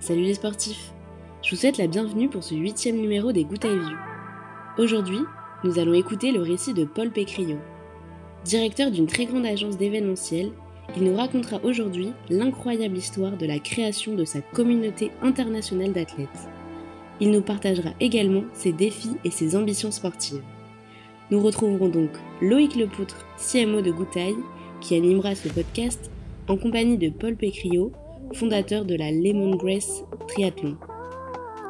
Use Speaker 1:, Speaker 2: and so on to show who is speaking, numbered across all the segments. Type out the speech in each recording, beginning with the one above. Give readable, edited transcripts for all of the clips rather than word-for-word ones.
Speaker 1: Salut les sportifs! Je vous souhaite la bienvenue pour ce 8e numéro des Good View. Aujourd'hui, nous allons écouter le récit de Paul Pécriaux. Directeur d'une très grande agence d'événementiel, il nous racontera aujourd'hui l'incroyable histoire de la création de sa communauté internationale d'athlètes. Il nous partagera également ses défis et ses ambitions sportives. Nous retrouverons donc Loïc Lepoutre, CMO de Goutaille, qui animera ce podcast en compagnie de Paul Pécriaux, fondateur de la Lemongrass Triathlon.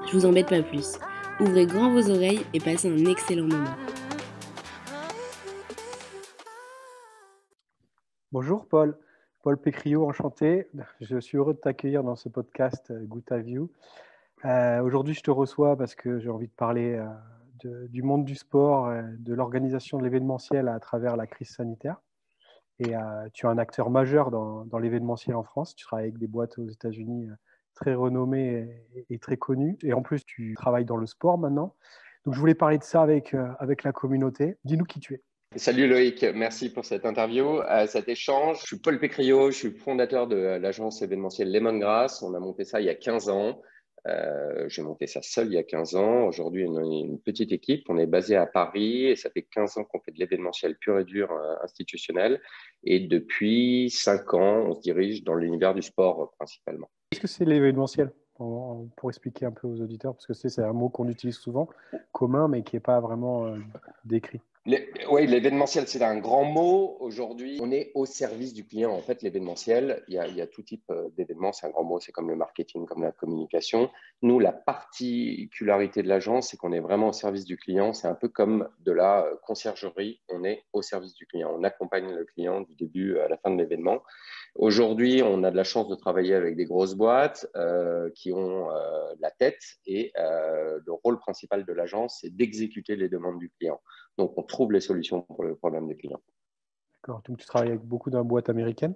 Speaker 1: Je vous embête pas plus. Ouvrez grand vos oreilles et passez un excellent moment.
Speaker 2: Bonjour Paul, Paul Pécriaux, enchanté. Je suis heureux de t'accueillir dans ce podcast Good View. Aujourd'hui, je te reçois parce que j'ai envie de parler du monde du sport, de l'organisation de l'événementiel à travers la crise sanitaire. Et tu es un acteur majeur dans l'événementiel en France. Tu travailles avec des boîtes aux États-Unis très renommées et très connues. Et en plus, tu travailles dans le sport maintenant. Donc, je voulais parler de ça avec la communauté. Dis-nous qui tu es.
Speaker 3: Salut Loïc, merci pour cette interview, cet échange. Je suis Paul Pécriaux, je suis fondateur de l'agence événementielle Lemongrass. On a monté ça il y a 15 ans. J'ai monté ça seul il y a 15 ans. Aujourd'hui, on est une petite équipe. On est basé à Paris et ça fait 15 ans qu'on fait de l'événementiel pur et dur institutionnel. Et depuis 5 ans, on se dirige dans l'univers du sport principalement.
Speaker 2: Qu'est-ce que c'est l'événementiel? Pour expliquer un peu aux auditeurs, parce que c'est un mot qu'on utilise souvent, commun, mais qui n'est pas vraiment décrit.
Speaker 3: Oui, l'événementiel, c'est un grand mot. Aujourd'hui, on est au service du client. En fait, l'événementiel, il y a tout type d'événements. C'est un grand mot. C'est comme le marketing, comme la communication. Nous, la particularité de l'agence, c'est qu'on est vraiment au service du client. C'est un peu comme de la conciergerie. On est au service du client. On accompagne le client du début à la fin de l'événement. Aujourd'hui, on a de la chance de travailler avec des grosses boîtes qui ont la tête et le rôle principal de l'agence, c'est d'exécuter les demandes du client. Donc, on trouve les solutions pour le problème des clients.
Speaker 2: D'accord. Donc, tu travailles avec beaucoup de boîtes américaines?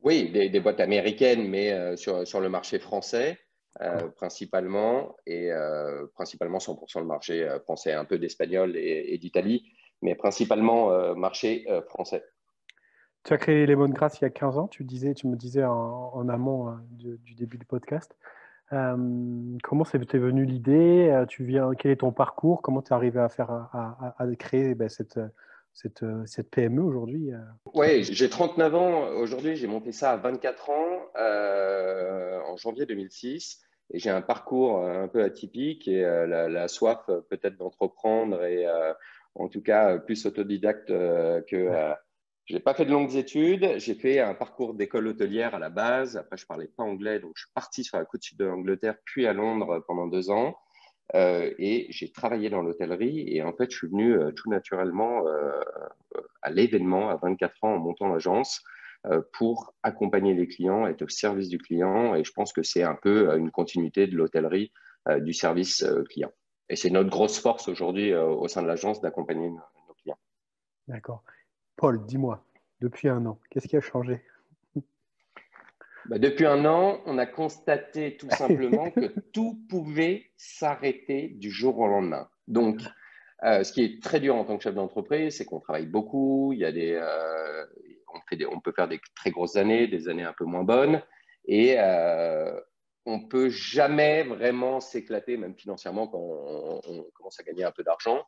Speaker 3: Oui, des boîtes américaines, mais sur le marché français principalement, et principalement 100% le marché français, un peu d'espagnol et d'Italie, mais principalement marché français.
Speaker 2: Tu as créé Lemongrass il y a 15 ans, tu me disais en amont du début du podcast. Comment t'es venue l'idée? Quel est ton parcours? Comment tu es arrivé à créer cette PME aujourd'hui?
Speaker 3: Oui, j'ai 39 ans aujourd'hui, j'ai monté ça à 24 ans en janvier 2006 et j'ai un parcours un peu atypique et la soif peut-être d'entreprendre et en tout cas plus autodidacte que… J'ai pas fait de longues études, j'ai fait un parcours d'école hôtelière à la base, après je parlais pas anglais donc je suis parti sur la côte sud de l'Angleterre puis à Londres pendant 2 ans. Et j'ai travaillé dans l'hôtellerie et en fait, je suis venu tout naturellement à l'événement à 24 ans en montant l'agence pour accompagner les clients, être au service du client. Et je pense que c'est un peu une continuité de l'hôtellerie, du service client. Et c'est notre grosse force aujourd'hui au sein de l'agence d'accompagner nos clients.
Speaker 2: D'accord. Paul, dis-moi, depuis 1 an, qu'est-ce qui a changé?
Speaker 3: Depuis 1 an, on a constaté tout simplement que tout pouvait s'arrêter du jour au lendemain. Donc, ce qui est très dur en tant que chef d'entreprise, c'est qu'on travaille beaucoup. Il y a on peut faire des très grosses années, des années un peu moins bonnes, et on peut jamais vraiment s'éclater, même financièrement, quand on commence à gagner un peu d'argent.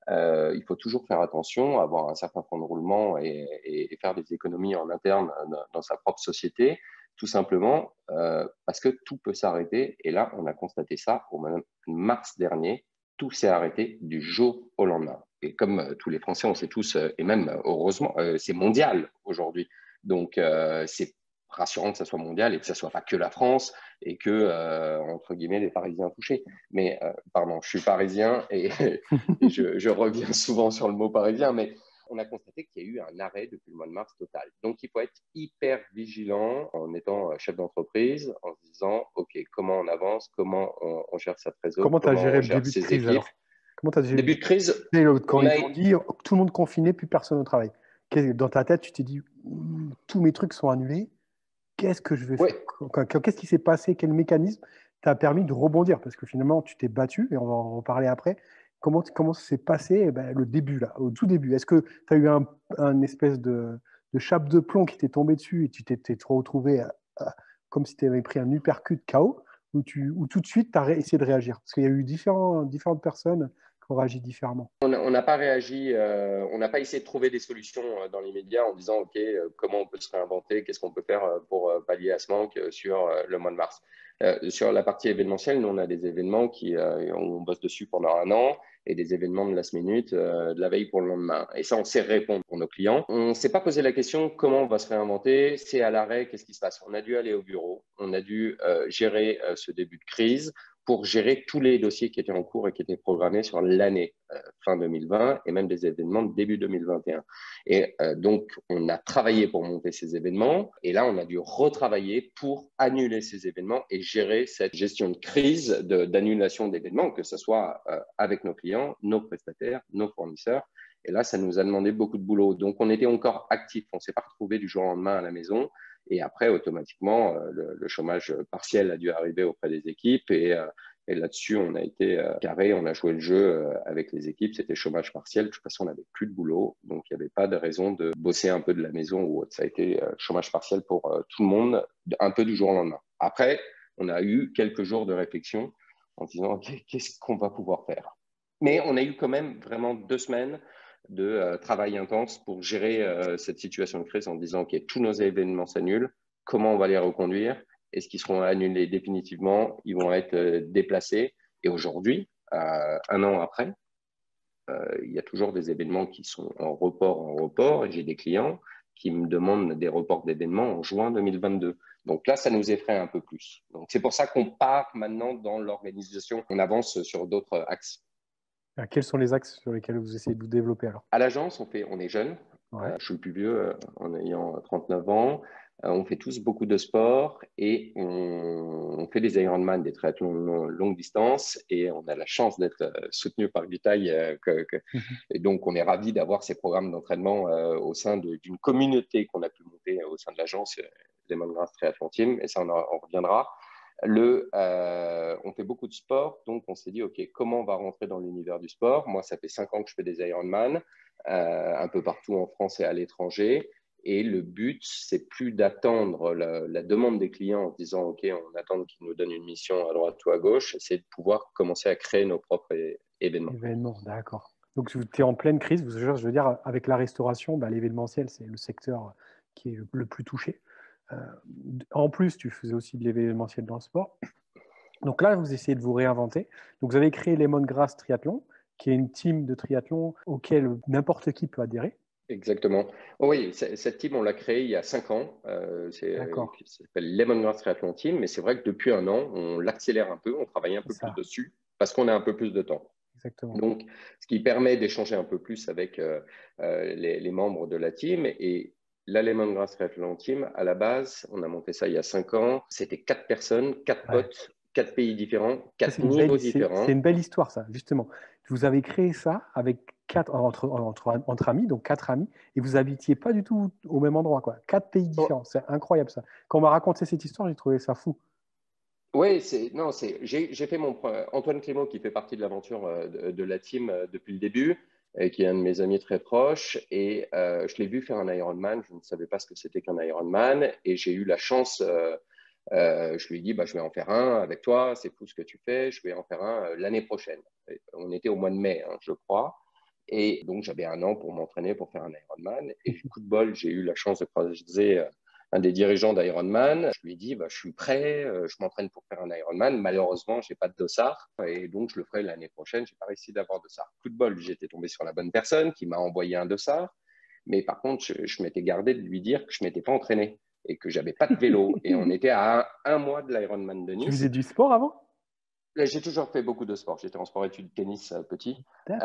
Speaker 3: Il faut toujours faire attention, avoir un certain fonds de roulement et faire des économies en interne dans sa propre société, tout simplement parce que tout peut s'arrêter. Et là, on a constaté ça au mois de mars dernier. Tout s'est arrêté du jour au lendemain. Et comme tous les Français, on sait tous, et même heureusement, c'est mondial aujourd'hui. Donc, c'est rassurant que ça soit mondial et que ça soit pas que la France et que, entre guillemets, les Parisiens touchés. Mais, pardon, je suis parisien et je reviens souvent sur le mot parisien, mais on a constaté qu'il y a eu un arrêt depuis le mois de mars total. Donc, il faut être hyper vigilant en étant chef d'entreprise, en se disant, OK, comment on avance, comment on gère sa trésor,
Speaker 2: Comment tu as
Speaker 3: comment
Speaker 2: géré
Speaker 3: on
Speaker 2: le
Speaker 3: gère
Speaker 2: début de
Speaker 3: ses
Speaker 2: crise
Speaker 3: équipes.
Speaker 2: alors? Comment tu as géré
Speaker 3: Début de crise,
Speaker 2: quand
Speaker 3: on
Speaker 2: ils
Speaker 3: a…
Speaker 2: ont dit tout le monde confiné, plus personne au travail? Dans ta tête, tu t'es dit tous mes trucs sont annulés, qu'est-ce que je vais
Speaker 3: Oui,
Speaker 2: faire? Qu'est-ce qui s'est passé? Quel mécanisme t'a permis de rebondir? Parce que finalement, tu t'es battu, et on va en reparler après. Comment s'est passé le début, là, au tout début? Est-ce que tu as eu un espèce de chape de plomb qui t'est tombé dessus et tu t'es retrouvé comme si tu avais pris un uppercut KO? ou tout de suite, tu as essayé de réagir? Parce qu'il y a eu différentes personnes qui ont réagi différemment.
Speaker 3: On n'a pas réagi, on n'a pas essayé de trouver des solutions dans les médias en disant, OK, comment on peut se réinventer, qu'est-ce qu'on peut faire pour pallier à ce manque sur le mois de mars. Sur la partie événementielle, nous, on a des événements on bosse dessus pendant un an et des événements de last minute, de la veille pour le lendemain. Et ça, on sait répondre pour nos clients. On ne s'est pas posé la question comment on va se réinventer, c'est à l'arrêt, qu'est-ce qui se passe? On a dû aller au bureau, on a dû gérer ce début de crise pour gérer tous les dossiers qui étaient en cours et qui étaient programmés sur l'année fin 2020 et même des événements de début 2021. Et donc, on a travaillé pour monter ces événements et là, on a dû retravailler pour annuler ces événements et gérer cette gestion de crise d'annulation d'événements, que ce soit avec nos clients, nos prestataires, nos fournisseurs. Et là, ça nous a demandé beaucoup de boulot. Donc, on était encore actifs. On ne s'est pas retrouvé du jour au lendemain à la maison. Et après, automatiquement, le chômage partiel a dû arriver auprès des équipes. Et là-dessus, on a été carré, on a joué le jeu avec les équipes. C'était chômage partiel. De toute façon, on n'avait plus de boulot. Donc, il n'y avait pas de raison de bosser un peu de la maison ou autre. Ça a été chômage partiel pour tout le monde, un peu du jour au lendemain. Après, on a eu quelques jours de réflexion en disant, OK, qu'est-ce qu'on va pouvoir faire? Mais on a eu quand même vraiment 2 semaines de travail intense pour gérer cette situation de crise en disant, OK, tous nos événements s'annulent, comment on va les reconduire? Est-ce qu'ils seront annulés définitivement? Ils vont être déplacés. Et aujourd'hui, un an après, il y a toujours des événements qui sont en report. Et j'ai des clients qui me demandent des reports d'événements en juin 2022. Donc là, ça nous effraie un peu plus. Donc c'est pour ça qu'on part maintenant dans l'organisation. On avance sur d'autres axes.
Speaker 2: Quels sont les axes sur lesquels vous essayez de vous développer alors?
Speaker 3: À l'agence, on est jeune.
Speaker 2: Ouais.
Speaker 3: Je suis le plus vieux en ayant 39 ans. On fait tous beaucoup de sport et on fait des Ironman, des triathlons longue distance et on a la chance d'être soutenu par Gutaï. Et donc, on est ravis d'avoir ces programmes d'entraînement au sein d'une communauté qu'on a pu monter au sein de l'agence, Lemongrass Triathlon Team, et ça, on reviendra. On fait beaucoup de sport, donc on s'est dit, OK, comment on va rentrer dans l'univers du sport? Moi, ça fait 5 ans que je fais des Ironman, un peu partout en France et à l'étranger. Et le but, c'est plus d'attendre la demande des clients en disant, OK, on attend qu'ils nous donnent une mission à droite ou à gauche, c'est de pouvoir commencer à créer nos propres événements.
Speaker 2: Événements, d'accord. Donc, tu es en pleine crise. Je veux dire, avec la restauration, l'événementiel, c'est le secteur qui est le plus touché. En plus, tu faisais aussi de l'événementiel dans le sport. Donc là, vous essayez de vous réinventer. Donc, vous avez créé Lemongrass Triathlon, qui est une team de triathlon auquel n'importe qui peut adhérer.
Speaker 3: Exactement. Oh oui, cette team, on l'a créée il y a 5 ans. Ça s'appelle Lemongrass Triathlon Team, mais c'est vrai que depuis un an, on l'accélère un peu, on travaille un peu plus dessus parce qu'on a un peu plus de temps.
Speaker 2: Exactement.
Speaker 3: Donc, ce qui permet d'échanger un peu plus avec les membres de la team. Et la Lemongrass Triathlon Team, à la base, on a monté ça il y a 5 ans. C'était 4 personnes, 4 potes, 4 pays différents, 4 niveaux différents.
Speaker 2: C'est une belle histoire, ça, justement. Vous avez créé ça avec entre amis, donc 4 amis, et vous habitiez pas du tout au même endroit, quoi. 4 pays différents. C'est incroyable, ça. Quand on m'a raconté cette histoire, j'ai trouvé ça fou.
Speaker 3: Oui, j'ai fait Antoine Clément qui fait partie de l'aventure de la team depuis le début, qui est un de mes amis très proches, et je l'ai vu faire un Ironman. Je ne savais pas ce que c'était qu'un Ironman, et j'ai eu la chance. Je lui ai dit, je vais en faire un avec toi. C'est fou ce que tu fais. Je vais en faire un l'année prochaine. On était au mois de mai, je crois. Et donc, j'avais un an pour m'entraîner pour faire un Ironman. Et coup de bol, j'ai eu la chance de croiser un des dirigeants d'Ironman. Je lui ai dit, je suis prêt, je m'entraîne pour faire un Ironman. Malheureusement, je n'ai pas de dossard. Et donc, je le ferai l'année prochaine. Je n'ai pas réussi d'avoir de dossard. Coup de bol, j'étais tombé sur la bonne personne qui m'a envoyé un dossard. Mais par contre, je m'étais gardé de lui dire que je ne m'étais pas entraîné et que je n'avais pas de vélo. Et on était à un mois de l'Ironman de Nice.
Speaker 2: Tu faisais du sport avant?
Speaker 3: J'ai toujours fait beaucoup de sport. J'étais en sport-études tennis petit.
Speaker 2: J'ai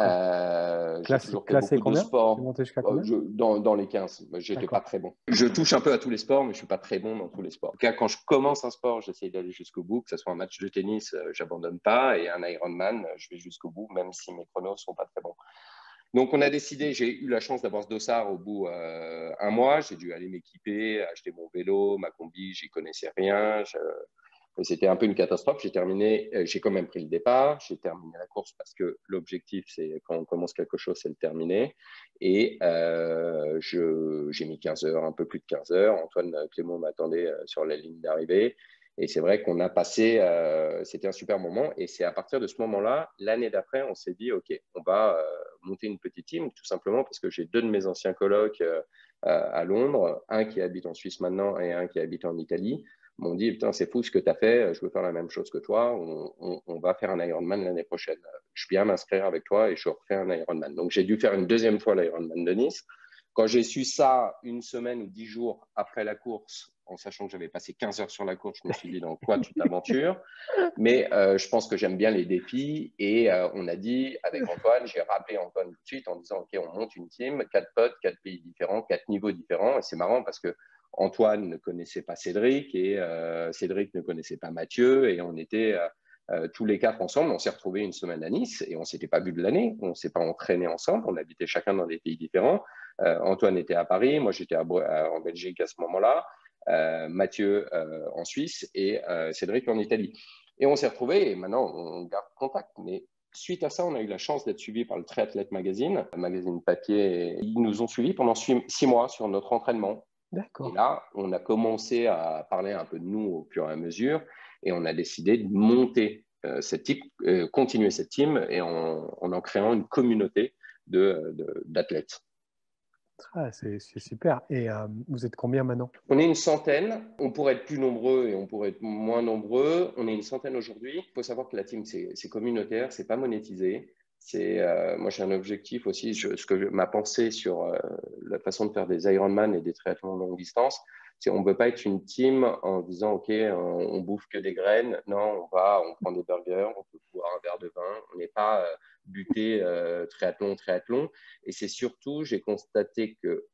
Speaker 2: toujours fait beaucoup de sport.
Speaker 3: Dans les 15. J'étais pas très bon. Je touche un peu à tous les sports, mais je suis pas très bon dans tous les sports. En tout cas, quand je commence un sport, j'essaie d'aller jusqu'au bout. Que ce soit un match de tennis, j'abandonne pas. Et un Ironman, je vais jusqu'au bout, même si mes chronos sont pas très bons. Donc, on a décidé, j'ai eu la chance d'avoir ce dossard au bout un mois. J'ai dû aller m'équiper, acheter mon vélo, ma combi, j'y connaissais rien. C'était un peu une catastrophe. J'ai quand même pris le départ. J'ai terminé la course parce que l'objectif, c'est quand on commence quelque chose, c'est le terminer. Et j'ai mis 15 heures, un peu plus de 15 heures. Antoine Clément m'attendait sur la ligne d'arrivée. Et c'est vrai qu'on a passé, c'était un super moment. Et c'est à partir de ce moment-là, l'année d'après, on s'est dit, OK, on va monter une petite team, tout simplement parce que j'ai 2 de mes anciens colocs à Londres, un qui habite en Suisse maintenant et un qui habite en Italie. M'ont dit, putain, c'est fou ce que tu as fait, je veux faire la même chose que toi, on va faire un Ironman l'année prochaine. Je viens m'inscrire avec toi et je refais un Ironman. Donc, j'ai dû faire une deuxième fois l'Ironman de Nice. Quand j'ai su ça une semaine ou 10 jours après la course, en sachant que j'avais passé 15 heures sur la course, je me suis dit dans quoi tu t'aventures. Mais je pense que j'aime bien les défis et on a dit avec Antoine, j'ai rappelé Antoine tout de suite en disant OK, on monte une team, 4 potes, 4 pays différents, 4 niveaux différents. Et c'est marrant parce que Antoine ne connaissait pas Cédric et Cédric ne connaissait pas Mathieu et on était tous les 4 ensemble. On s'est retrouvés une semaine à Nice et on ne s'était pas vu de l'année. On ne s'est pas entraîné ensemble. On habitait chacun dans des pays différents. Antoine était à Paris, moi j'étais en Belgique à ce moment-là, Mathieu en Suisse et Cédric en Italie. Et on s'est retrouvés et maintenant on garde contact. Mais suite à ça, on a eu la chance d'être suivis par le Triathlète Magazine, un magazine papier. Ils nous ont suivis pendant 6 mois sur notre entraînement.
Speaker 2: D'accord.
Speaker 3: Et là, on a commencé à parler un peu de nous au fur et à mesure et on a décidé de monter continuer cette team et en créant une communauté d'athlètes.
Speaker 2: Ah, c'est super. Et vous êtes combien maintenant?
Speaker 3: On est une centaine. On pourrait être plus nombreux et on pourrait être moins nombreux. On est une centaine aujourd'hui. Il faut savoir que la team, c'est communautaire, c'est pas monétisé. Moi, j'ai un objectif aussi. Ma pensée sur la façon de faire des Ironman et des triathlons longue distance, c'est on ne peut pas être une team en disant OK, on bouffe que des graines. Non, on prend des burgers, on peut boire un verre de vin. On n'est pas buté triathlon. Et c'est surtout, j'ai constaté que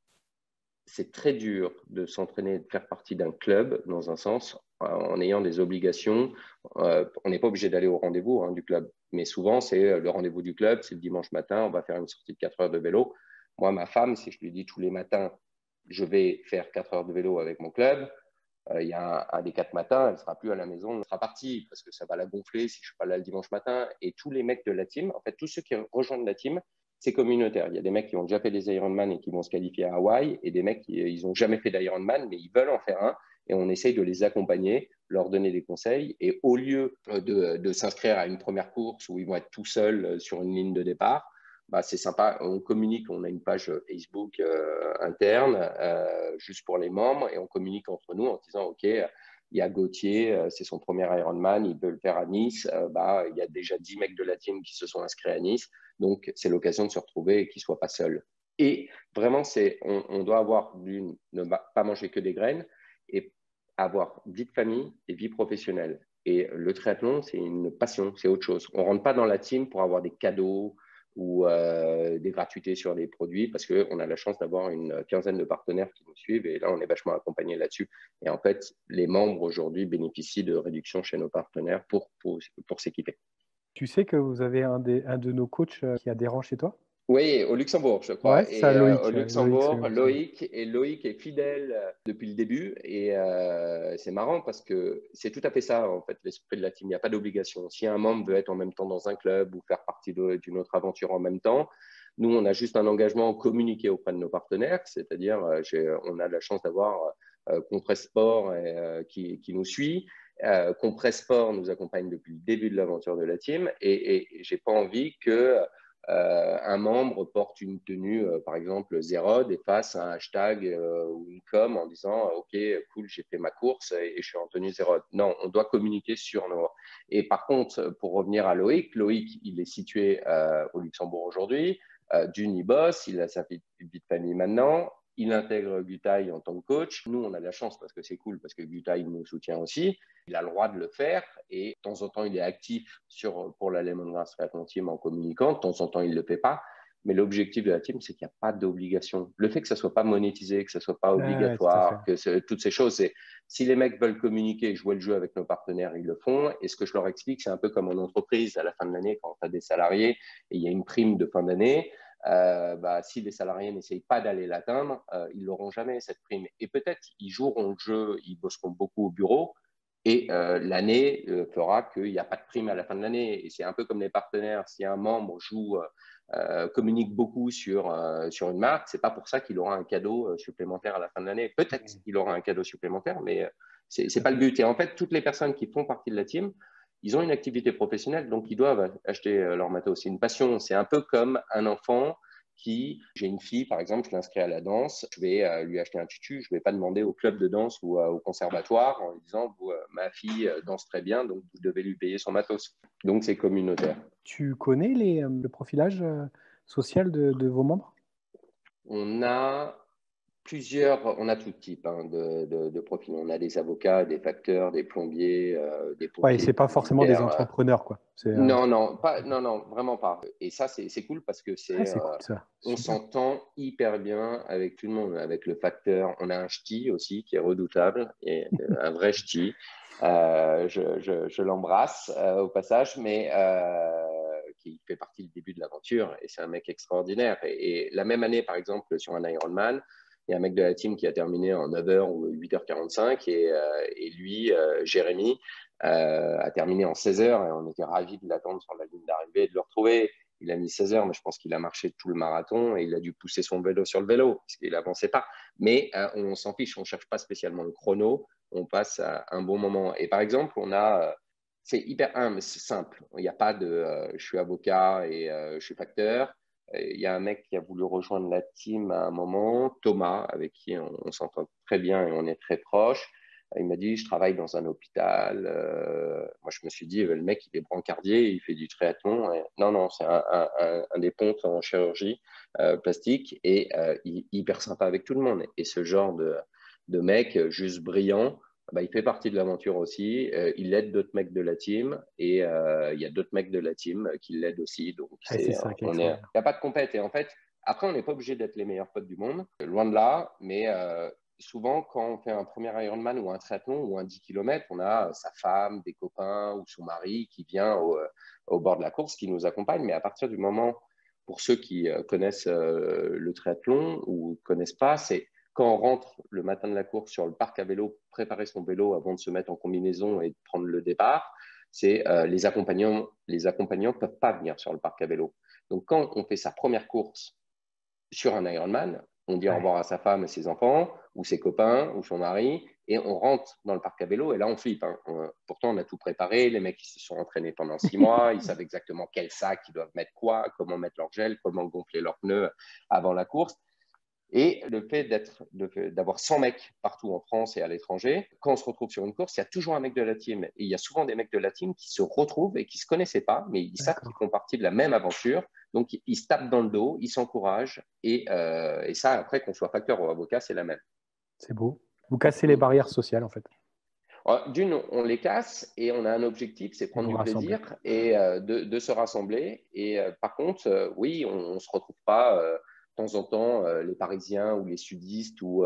Speaker 3: c'est très dur de s'entraîner et de faire partie d'un club, dans un sens, en ayant des obligations. On n'est pas obligé d'aller au rendez-vous du club, mais souvent, c'est le rendez-vous du club, c'est le dimanche matin, on va faire une sortie de 4 heures de vélo. Moi, ma femme, si je lui dis tous les matins, je vais faire 4 heures de vélo avec mon club, il y a un des 4 matins, elle ne sera plus à la maison, elle sera partie parce que ça va la gonfler si je ne suis pas là le dimanche matin. Et tous les mecs de la team, en fait, tous ceux qui rejoignent la team, c'est communautaire. Il y a des mecs qui ont déjà fait des Ironman et qui vont se qualifier à Hawaï et des mecs qui ils n'ont jamais fait d'Ironman, mais ils veulent en faire un. Et on essaye de les accompagner, leur donner des conseils. Et au lieu de s'inscrire à une première course où ils vont être tout seuls sur une ligne de départ, c'est sympa. On communique, on a une page Facebook interne juste pour les membres et on communique entre nous en disant OK, il y a Gauthier, c'est son premier Ironman, il veut le faire à Nice. Il y a déjà 10 mecs de la team qui se sont inscrits à Nice. Donc, c'est l'occasion de se retrouver et qu'ils ne soient pas seuls. Et vraiment, on doit avoir ne pas manger que des graines et avoir vie de famille et vie professionnelle. Et le triathlon, c'est une passion, c'est autre chose. On ne rentre pas dans la team pour avoir des cadeaux ou des gratuités sur les produits parce qu'on a la chance d'avoir une quinzaine de partenaires qui nous suivent et là, on est vachement accompagné là-dessus. Et en fait, les membres aujourd'hui bénéficient de réductions chez nos partenaires pour s'équiper.
Speaker 2: Tu sais que vous avez un de nos coachs qui adhère chez toi?
Speaker 3: Oui, au Luxembourg, je crois.
Speaker 2: Ouais, c'est ça, Loïc.
Speaker 3: Au Luxembourg,
Speaker 2: Loïc,
Speaker 3: Loïc est fidèle depuis le début. Et c'est marrant parce que c'est tout à fait ça, en fait, l'esprit de la team. Il n'y a pas d'obligation. Si un membre veut être en même temps dans un club ou faire partie d'une autre aventure en même temps, nous, on a juste un engagement communiqué auprès de nos partenaires. C'est-à-dire, on a la chance d'avoir Compress Sport qui nous suit. Compress Sport nous accompagne depuis le début de l'aventure de la team. Et je n'ai pas envie que un membre porte une tenue, par exemple, Zérode et fasse un hashtag ou une com en disant OK, cool, j'ai fait ma course et je suis en tenue Zérode. Non, on doit communiquer sur nos. Et par contre, pour revenir à Loïc, il est situé au Luxembourg aujourd'hui. Il bosse, il a sa vie de famille maintenant. Il intègre Gutaï en tant que coach. Nous, on a de la chance parce que c'est cool, parce que Gutaï nous soutient aussi. Il a le droit de le faire et de temps en temps, il est actif pour la Lemongrass Triathlon Team en communiquant. De temps en temps, il ne le fait pas. Mais l'objectif de la team, c'est qu'il n'y a pas d'obligation. Le fait que ça ne soit pas monétisé, que ça ne soit pas obligatoire, toutes ces choses, si les mecs veulent communiquer et jouer le jeu avec nos partenaires, ils le font. Et ce que je leur explique, c'est un peu comme en entreprise, à la fin de l'année, quand tu as des salariés et il y a une prime de fin d'année, si les salariés n'essayent pas d'aller l'atteindre, ils l'auront jamais, cette prime. Et peut-être ils joueront le jeu, ils bosseront beaucoup au bureau, et l'année fera qu'il n'y a pas de prime à la fin de l'année. Et c'est un peu comme les partenaires. Si un membre communique beaucoup sur une marque, c'est pas pour ça qu'il aura un cadeau supplémentaire à la fin de l'année. Peut-être qu'il aura un cadeau supplémentaire, mais C'est pas le but. Et en fait, toutes les personnes qui font partie de la team, ils ont une activité professionnelle, donc ils doivent acheter leur matos. C'est une passion. C'est un peu comme un enfant j'ai une fille, par exemple, je l'inscris à la danse, je vais lui acheter un tutu, je ne vais pas demander au club de danse ou au conservatoire en lui disant, ma fille danse très bien, donc vous devez lui payer son matos. Donc, c'est communautaire.
Speaker 2: Tu connais le profilage social de vos membres?
Speaker 3: On a tout type de profils. On a des avocats, des facteurs, des plombiers, des pompiers.
Speaker 2: Ouais, c'est pas forcément des entrepreneurs, quoi.
Speaker 3: Non, vraiment pas. Et ça, c'est cool parce que
Speaker 2: c'est cool, ça.
Speaker 3: On s'entend hyper bien avec tout le monde, avec le facteur. On a un ch'ti aussi qui est redoutable, et un vrai ch'ti. Je l'embrasse au passage, mais qui fait partie du début de l'aventure. Et c'est un mec extraordinaire. Et la même année, par exemple, sur un Ironman, il y a un mec de la team qui a terminé en 9h ou 8h45 et lui, Jérémy, a terminé en 16h et on était ravis de l'attendre sur la ligne d'arrivée et de le retrouver. Il a mis 16h, mais je pense qu'il a marché tout le marathon et il a dû pousser son vélo sur le vélo parce qu'il n'avançait pas. Mais on s'en fiche, on ne cherche pas spécialement le chrono, on passe un bon moment. Et par exemple, c'est hyper humble, c'est simple. Il n'y a pas de je suis avocat et je suis facteur. Il y a un mec qui a voulu rejoindre la team à un moment, Thomas, avec qui on s'entend très bien et on est très proches. Il m'a dit, je travaille dans un hôpital. Moi, je me suis dit, le mec, il est brancardier, il fait du triathlon. Non, c'est un des pontes en chirurgie plastique et hyper sympa avec tout le monde. Et ce genre de mec juste brillant, il fait partie de l'aventure aussi. Il aide d'autres mecs de la team et il y a d'autres mecs de la team qui l'aident aussi. Donc, il n'y a pas de compète. Et en fait, après, on n'est pas obligé d'être les meilleurs potes du monde, loin de là, mais souvent, quand on fait un premier Ironman ou un triathlon ou un 10 km, on a sa femme, des copains ou son mari qui vient au bord de la course, qui nous accompagne. Mais à partir du moment, pour ceux qui connaissent le triathlon ou ne connaissent pas, c'est quand on rentre le matin de la course sur le parc à vélo, préparer son vélo avant de se mettre en combinaison et de prendre le départ, c'est les accompagnants ne peuvent pas venir sur le parc à vélo. Donc, quand on fait sa première course sur un Ironman, on dit au revoir à sa femme et ses enfants, ou ses copains, ou son mari, et on rentre dans le parc à vélo, et là, on flippe. Pourtant, on a tout préparé, les mecs, ils se sont entraînés pendant 6 mois, ils savent exactement quel sac ils doivent mettre quoi, comment mettre leur gel, comment gonfler leurs pneus avant la course. Et le fait d'avoir 100 mecs partout en France et à l'étranger, quand on se retrouve sur une course, il y a toujours un mec de la team. Et il y a souvent des mecs de la team qui se retrouvent et qui ne se connaissaient pas, mais ils savent qu'ils font partie de la même aventure. Donc, ils se tapent dans le dos, ils s'encouragent. Et ça, après, qu'on soit facteur ou avocat, c'est la même.
Speaker 2: C'est beau. Vous cassez les barrières sociales, en fait.
Speaker 3: D'une, on les casse et on a un objectif, c'est prendre du plaisir et de se rassembler. Et par contre, oui, on ne se retrouve pas de temps en temps, les Parisiens ou les sudistes ou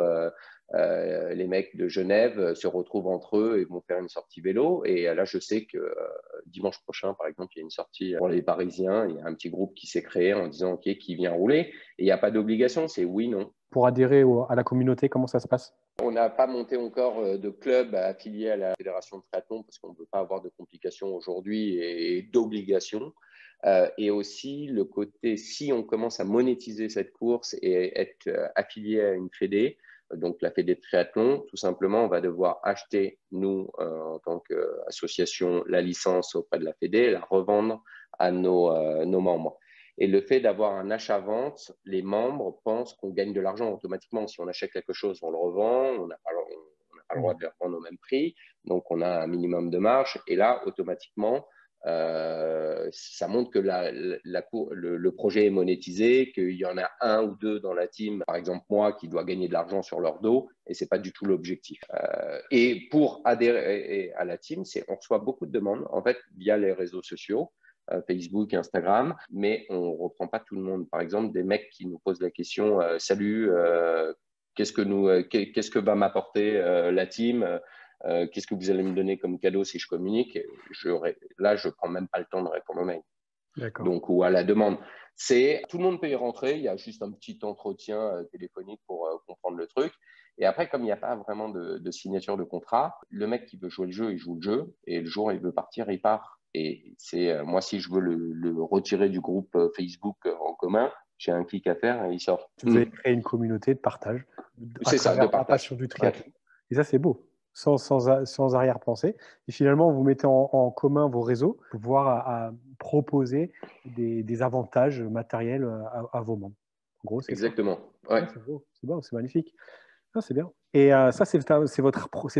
Speaker 3: les mecs de Genève se retrouvent entre eux et vont faire une sortie vélo. Et là, je sais que dimanche prochain, par exemple, il y a une sortie pour les Parisiens. Il y a un petit groupe qui s'est créé en disant, OK, qui vient rouler? Et il n'y a pas d'obligation, c'est oui, non.
Speaker 2: Pour adhérer à la communauté, comment ça se passe?
Speaker 3: On n'a pas monté encore de club affilié à la Fédération de triathlon parce qu'on ne veut pas avoir de complications aujourd'hui et d'obligations. Et aussi, le côté, si on commence à monétiser cette course et être affilié à une fédé, donc la fédé de triathlon, tout simplement, on va devoir acheter, nous, en tant qu'association, la licence auprès de la fédé et la revendre à nos membres. Et le fait d'avoir un achat-vente, les membres pensent qu'on gagne de l'argent automatiquement. Si on achète quelque chose, on le revend, on n'a pas le droit de le revendre au même prix, donc on a un minimum de marge. Et là, automatiquement, ça montre que le projet est monétisé, qu'il y en a un ou deux dans la team, par exemple moi, qui doit gagner de l'argent sur leur dos, et ce n'est pas du tout l'objectif. Et pour adhérer à la team, on reçoit beaucoup de demandes, en fait, via les réseaux sociaux. Facebook, Instagram, mais on ne reprend pas tout le monde. Par exemple, des mecs qui nous posent la question « Salut, qu'est-ce que va m'apporter la team qu'est-ce que vous allez me donner comme cadeau si je communique ?» Là, je ne prends même pas le temps de répondre aux mails. Donc, ou à la demande. Tout le monde peut y rentrer, il y a juste un petit entretien téléphonique pour comprendre le truc. Et après, comme il n'y a pas vraiment de signature de contrat, le mec qui veut jouer le jeu, il joue le jeu. Et le jour où il veut partir, il part. Et moi, si je veux le retirer du groupe Facebook en commun, j'ai un clic à faire et il sort.
Speaker 2: Vous avez créé une communauté de partage.
Speaker 3: C'est ça, de partage.
Speaker 2: Du triathlon. Et ça, c'est beau. sans arrière-pensée. Et finalement, vous mettez en commun vos réseaux pour pouvoir à proposer des avantages matériels à vos membres. En gros, c'est ça.
Speaker 3: Exactement. Ouais.
Speaker 2: Ah, c'est beau, c'est magnifique. Ah, c'est bien. Et ça, c'est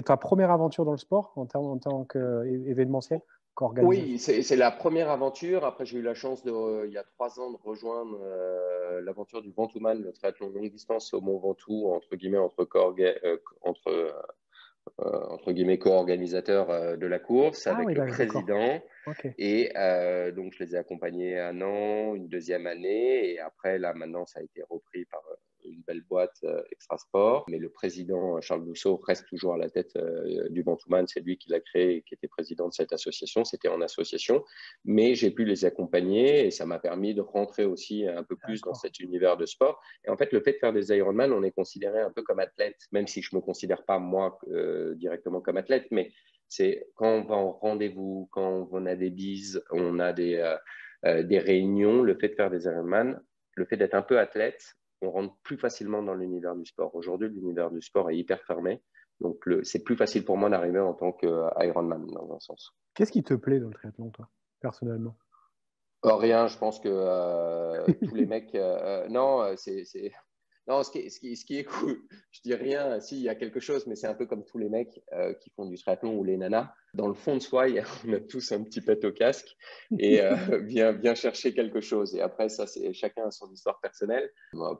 Speaker 2: ta première aventure dans le sport en tant qu'événementiel, qu'organisateur?
Speaker 3: Oui, c'est la première aventure. Après, j'ai eu la chance, il y a 3 ans, de rejoindre l'aventure du Ventouman, le triathlon longue distance au Mont Ventoux, entre guillemets, entre guillemets, co-organisateur de la course
Speaker 2: Ah oui,
Speaker 3: avec le
Speaker 2: d'accord.
Speaker 3: président.
Speaker 2: Ok.
Speaker 3: Et donc, je les ai accompagnés 1 an, une deuxième année. Et après, là, maintenant, ça a été repris par une belle boîte Extra Sport. Mais le président, Charles Bousseau, reste toujours à la tête du Ventouman. C'est lui qui l'a créé et qui était président de cette association. C'était en association. Mais j'ai pu les accompagner et ça m'a permis de rentrer aussi un peu plus dans cet univers de sport. Et en fait, le fait de faire des Ironman, on est considéré un peu comme athlète, même si je ne me considère pas, moi, directement comme athlète. Mais c'est quand on va en rendez-vous, quand on a des bises, on a des réunions, le fait de faire des Ironman, le fait d'être un peu athlète, on rentre plus facilement dans l'univers du sport. Aujourd'hui, l'univers du sport est hyper fermé. Donc, c'est plus facile pour moi d'arriver en tant qu'Ironman, dans un sens.
Speaker 2: Qu'est-ce qui te plaît dans le triathlon, toi, personnellement?
Speaker 3: Rien, je pense que tous les mecs. Non, non, ce qui est cool, je dis rien, si, il y a quelque chose, mais c'est un peu comme tous les mecs qui font du triathlon ou les nanas. Dans le fond de soi, on a tous un petit pet au casque et vient chercher quelque chose. Et après, ça, chacun a son histoire personnelle.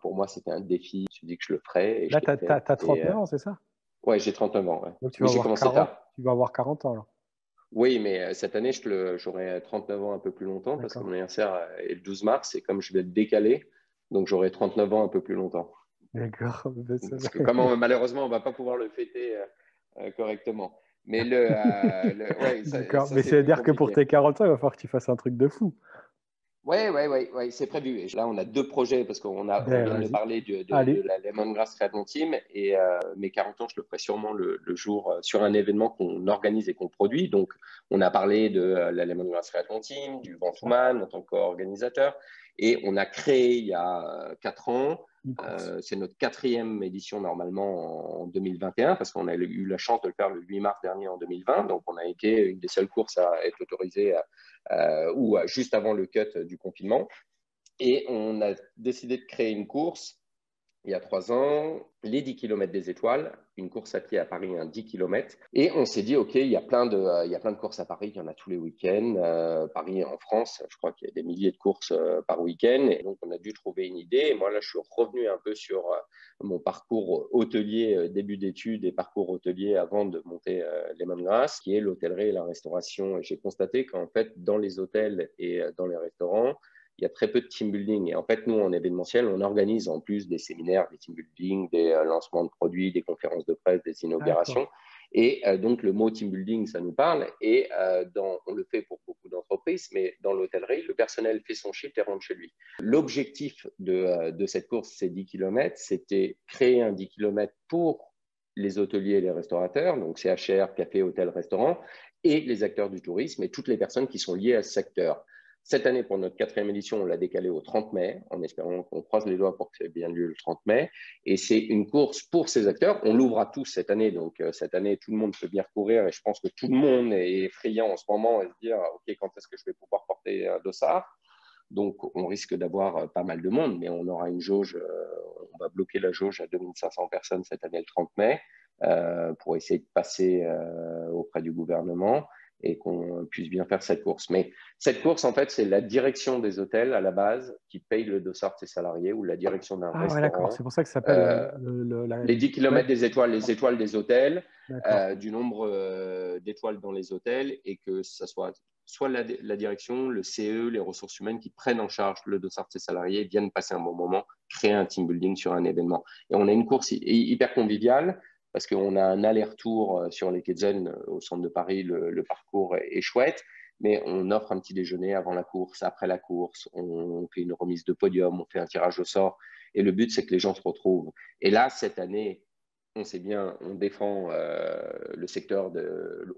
Speaker 3: Pour moi, c'était un défi. Je me suis dit que je le ferais. Et
Speaker 2: Là,
Speaker 3: je
Speaker 2: tu
Speaker 3: l'ai fait.
Speaker 2: as 39 ans, c'est ça?
Speaker 3: Ouais, j'ai 39 ans. Ouais.
Speaker 2: Donc, tu
Speaker 3: Mais
Speaker 2: vas
Speaker 3: j'ai
Speaker 2: avoir
Speaker 3: commencé
Speaker 2: 40,
Speaker 3: tard.
Speaker 2: tu vas avoir 40 ans, là.
Speaker 3: Oui, mais cette année, j'aurai 39 ans un peu plus longtemps parce que
Speaker 2: D'accord.
Speaker 3: mon anniversaire est le 12 mars et comme je vais être décalé, donc j'aurai 39 ans un peu plus longtemps.
Speaker 2: D'accord.
Speaker 3: Parce que malheureusement, on ne va pas pouvoir le fêter correctement. Mais ouais,
Speaker 2: D'accord.
Speaker 3: ça
Speaker 2: Mais
Speaker 3: c'est
Speaker 2: ça veut
Speaker 3: plus
Speaker 2: dire que pour
Speaker 3: compliqué.
Speaker 2: tes 40 ans, il va falloir que tu fasses un truc de fou.
Speaker 3: Ouais, c'est prévu. Et là, on a 2 projets parce qu'on
Speaker 2: Ben,
Speaker 3: vient de
Speaker 2: vas-y.
Speaker 3: parler de
Speaker 2: Allez.
Speaker 3: la Lemongrass Triathlon Team et mes 40 ans, je le ferai sûrement le jour sur un événement qu'on organise et qu'on produit. Donc, on a parlé de la Lemongrass Triathlon Team, du Ventouman en tant qu'organisateur et on a créé il y a 4 ans. C'est notre 4e édition normalement en 2021 parce qu'on a eu la chance de le faire le 8 mars dernier en 2020. Donc, on a été une des seules courses à être autorisée ou juste avant le cut du confinement. Et on a décidé de créer une course il y a 3 ans, les 10 km des étoiles, une course à pied à Paris, un 10 km. Et on s'est dit, OK, il y a plein de courses à Paris, il y en a tous les week-ends. Paris en France, je crois qu'il y a des milliers de courses par week-end. Et donc, on a dû trouver une idée. Et moi, là, je suis revenu un peu sur mon parcours hôtelier, début d'études et parcours hôtelier avant de monter Lemongrass, qui est l'hôtellerie et la restauration. Et j'ai constaté qu'en fait, dans les hôtels et dans les restaurants, il y a très peu de team building. Et en fait, nous, en événementiel, on organise en plus des séminaires, des team building, des lancements de produits, des conférences de presse, des inaugurations. Et donc, le mot team building, ça nous parle. Et on le fait pour beaucoup d'entreprises, mais dans l'hôtellerie, le personnel fait son shift et rentre chez lui. L'objectif de cette course, ces 10 km, c'était créer un 10 km pour les hôteliers et les restaurateurs, donc CHR, café, hôtel, restaurant, et les acteurs du tourisme et toutes les personnes qui sont liées à ce secteur. Cette année, pour notre 4e édition, on l'a décalé au 30 mai, en espérant qu'on croise les doigts pour que ça ait bien lieu le 30 mai. Et c'est une course pour ces acteurs. On l'ouvre à tous cette année. Donc, cette année, tout le monde peut bien courir. Et je pense que tout le monde est effrayant en ce moment et se dire, OK, quand est-ce que je vais pouvoir porter un dossard? Donc, on risque d'avoir pas mal de monde, mais on aura une jauge. On va bloquer la jauge à 2500 personnes cette année, le 30 mai, pour essayer de passer auprès du gouvernement et qu'on puisse bien faire cette course. Mais cette course, en fait, c'est la direction des hôtels à la base qui paye le dossard de ses salariés ou la direction d'un
Speaker 2: Ah ouais, d'accord.
Speaker 3: restaurant.
Speaker 2: C'est pour ça que ça s'appelle
Speaker 3: Les 10 km des étoiles, les étoiles des hôtels,
Speaker 2: D'accord.
Speaker 3: du nombre d'étoiles dans les hôtels et que ça soit la direction, le CE, les ressources humaines qui prennent en charge le dossard de ses salariés, viennent passer un bon moment, créer un team building sur un événement. Et on a une course hyper conviviale parce qu'on a un aller-retour sur les quais de Seine au centre de Paris. Le parcours est chouette, mais on offre un petit déjeuner avant la course, après la course, on fait une remise de podium, on fait un tirage au sort. Et le but, c'est que les gens se retrouvent. Et là, cette année, on sait bien, on défend le secteur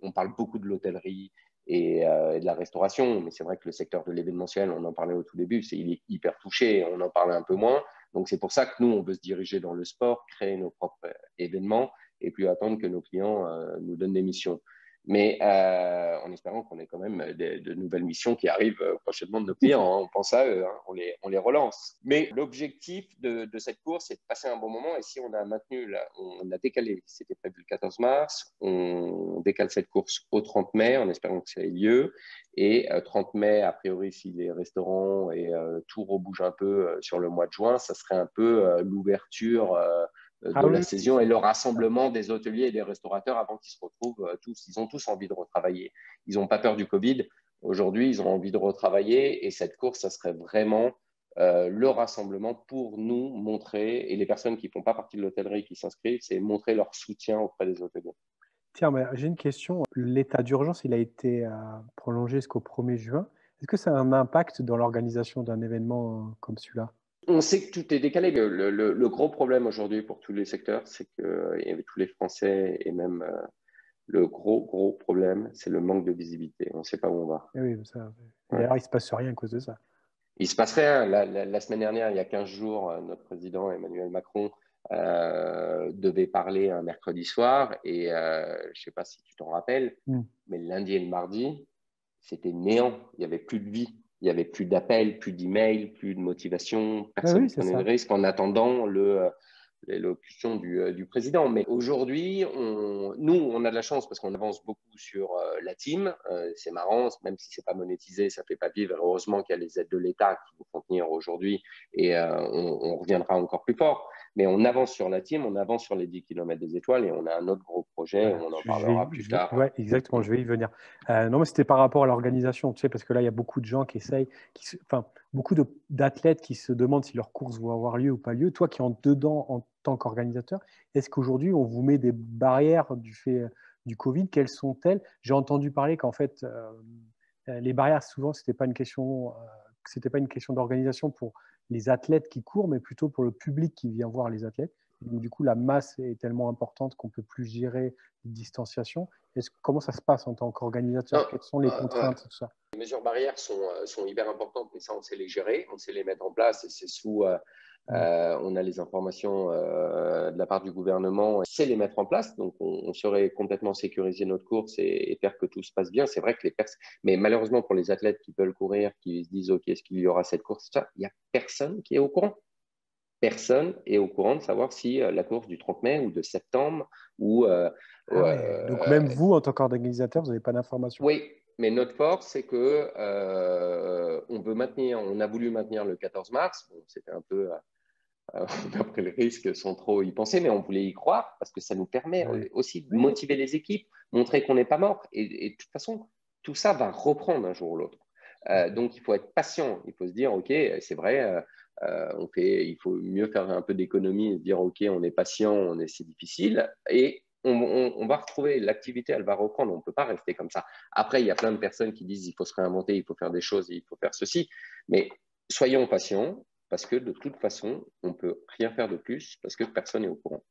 Speaker 3: on parle beaucoup de l'hôtellerie et de la restauration, mais c'est vrai que le secteur de l'événementiel, on en parlait au tout début, il est hyper touché, on en parlait un peu moins. Donc c'est pour ça que nous, on veut se diriger dans le sport, créer nos propres événements et plus attendre que nos clients nous donnent des missions. Mais en espérant qu'on ait quand même de nouvelles missions qui arrivent prochainement de nos clients. Hein. On pense à eux, hein. On les relance. Mais l'objectif de cette course, c'est de passer un bon moment. Et si on a maintenu, là, on a décalé, c'était prévu le 14 mars, on décale cette course au 30 mai en espérant que ça ait lieu. Et 30 mai, a priori, si les restaurants et tout rebouge un peu sur le mois de juin, ça serait un peu l'ouverture de la saison et le rassemblement des hôteliers et des restaurateurs avant qu'ils se retrouvent tous. Ils ont tous envie de retravailler. Ils n'ont pas peur du Covid. Aujourd'hui, ils ont envie de retravailler et cette course, ça serait vraiment le rassemblement pour nous montrer, et les personnes qui ne font pas partie de l'hôtellerie qui s'inscrivent, c'est montrer leur soutien auprès des hôteliers.
Speaker 2: Tiens, mais j'ai une question. L'état d'urgence, il a été prolongé jusqu'au 1er juin. Est-ce que ça a un impact dans l'organisation d'un événement comme celui-là?
Speaker 3: On sait que tout est décalé. Le gros problème aujourd'hui pour tous les secteurs, c'est que et tous les Français et même le gros problème, c'est le manque de visibilité. On ne sait pas où on va.
Speaker 2: Et oui, ça. D'ailleurs, il ne se passe rien à cause de ça.
Speaker 3: Il se passe rien. La semaine dernière, il y a 15 jours, notre président Emmanuel Macron devait parler un mercredi soir et je ne sais pas si tu t'en rappelles, mais le lundi et le mardi, c'était néant. Il n'y avait plus de vie. Il n'y avait plus d'appels, plus d'emails, plus de motivation. Personne ne prenait de risque en attendant l'élocution du président. Mais aujourd'hui, nous, on a de la chance parce qu'on avance beaucoup sur la team. C'est marrant, même si ce n'est pas monétisé, ça ne fait pas vivre. Heureusement qu'il y a les aides de l'État qui nous font tenir aujourd'hui et on reviendra encore plus fort. Mais on avance sur la team, on avance sur les 10 km des étoiles et on a un autre gros projet, on en parlera plus tard.
Speaker 2: Oui, exactement, je vais y venir. Non, mais c'était par rapport à l'organisation, tu sais, parce que là, il y a beaucoup de gens qui essayent, beaucoup d'athlètes qui se demandent si leurs courses vont avoir lieu ou pas lieu. Toi qui es dedans en tant qu'organisateur, est-ce qu'aujourd'hui, on vous met des barrières du fait du Covid? Quelles sont-elles? J'ai entendu parler qu'en fait, les barrières, souvent, c'était pas une question d'organisation pour les athlètes qui courent, mais plutôt pour le public qui vient voir les athlètes. Donc, du coup, la masse est tellement importante qu'on ne peut plus gérer les distanciations. Comment ça se passe en tant qu'organisateur? Quelles sont les contraintes, tout ça?
Speaker 3: Les mesures barrières sont hyper importantes, mais ça, on sait les gérer, on sait les mettre en place. Et c'est on a les informations de la part du gouvernement, on sait les mettre en place. Donc, on saurait complètement sécuriser notre course et faire que tout se passe bien. C'est vrai que mais malheureusement, pour les athlètes qui veulent courir, qui se disent, OK, est-ce qu'il y aura cette course? Il n'y a personne qui est au courant. Personne est au courant de savoir si la course du 30 mai ou de septembre ou…
Speaker 2: donc, même vous, en tant qu'organisateur, vous n'avez pas d'informations?
Speaker 3: Oui, mais notre force, c'est que on a voulu maintenir le 14 mars. Bon, c'était un peu… on a pris le risque sans trop y penser, mais on voulait y croire parce que ça nous permet aussi de motiver les équipes, montrer qu'on n'est pas mort. Et de toute façon, tout ça va reprendre un jour ou l'autre. Donc, il faut être patient. Il faut se dire, OK, c'est vrai, il faut mieux faire un peu d'économie et se dire, OK, on est patient, c'est difficile. Et on va retrouver, l'activité, elle va reprendre. On ne peut pas rester comme ça. Après, il y a plein de personnes qui disent, il faut se réinventer, il faut faire des choses, il faut faire ceci. Mais soyons patients. Parce que de toute façon, on ne peut rien faire de plus parce que personne n'est au courant.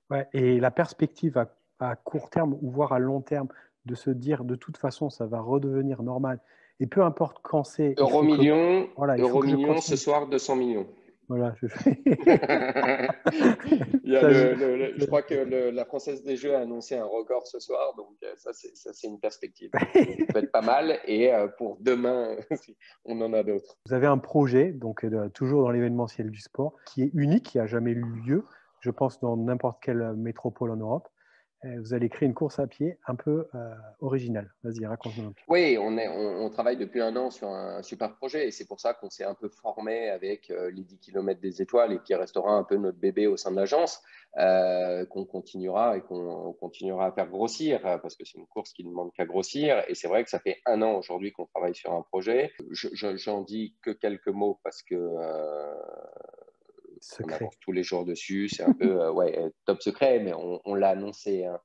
Speaker 2: Ouais, et la perspective à court terme ou voire à long terme de se dire de toute façon, ça va redevenir normal. Et peu importe quand c'est.
Speaker 3: Euro-million,
Speaker 2: Euro-million,
Speaker 3: ce soir, 200 millions.
Speaker 2: Voilà.
Speaker 3: Je crois que la Française des Jeux a annoncé un record ce soir, donc ça c'est une perspective. Ça peut être pas mal, et pour demain, on en a d'autres.
Speaker 2: Vous avez un projet, donc toujours dans l'événementiel du sport, qui est unique, qui n'a jamais eu lieu, je pense, dans n'importe quelle métropole en Europe. Vous allez créer une course à pied un peu originale. Vas-y, raconte-nous un peu.
Speaker 3: Oui, on travaille depuis un an sur un super projet et c'est pour ça qu'on s'est un peu formé avec les 10 km des étoiles et qui restera un peu notre bébé au sein de l'agence, qu'on continuera et qu'on continuera à faire grossir parce que c'est une course qui ne demande qu'à grossir. Et c'est vrai que ça fait un an aujourd'hui qu'on travaille sur un projet. J'en dis que quelques mots parce que… on avance tous les jours dessus, c'est un peu top secret, mais on l'a annoncé. Hein.